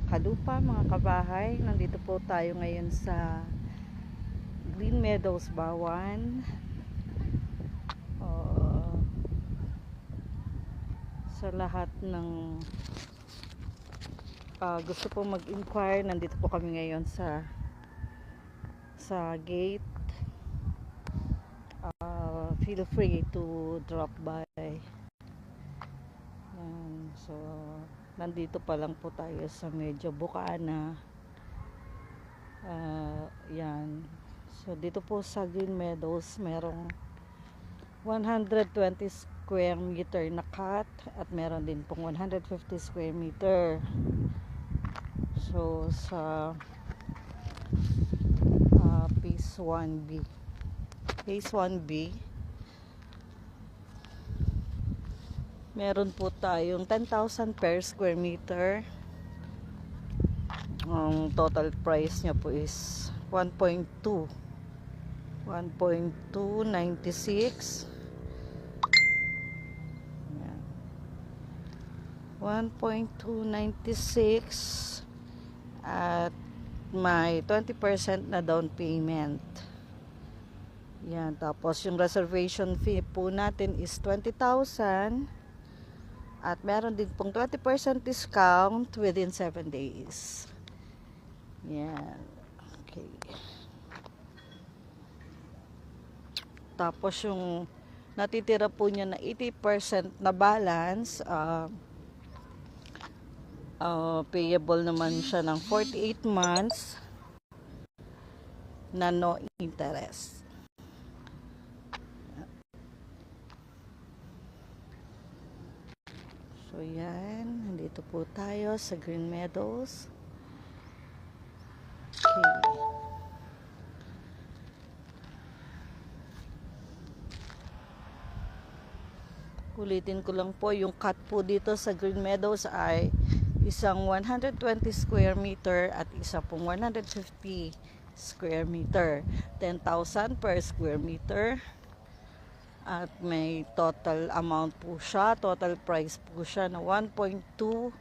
kalupa, mga kabahay. Nandito po tayo ngayon sa Green Meadows, Bawan. Sa lahat ng gusto po mag-inquire, nandito po kami ngayon sa gate. Feel free to drop by. So nandito pa lang po tayo sa medyo Bukana. Yan. So dito po sa Green Meadows merong 120 square meter na cut at meron din pong 150 square meter. So sa phase 1B meron po tayong 10,000 per square meter. Ang total price niya po is 1.296. 1.296 at may 20% na down payment. Yan, tapos yung reservation fee po natin is 20,000 at meron din pong 20% discount within 7 days. Yan. Okay. Tapos yung natitira po niya na 80% na balance, payable naman siya ng 48 months na no interest. So yan, nandito po tayo sa Green Meadows. Okay. Ulitin ko lang po, yung cut po dito sa Green Meadows ay isang 120 square meter at isa pong 150 square meter. 10,000 per square meter. At may total amount po siya, total price po siya na 1.296.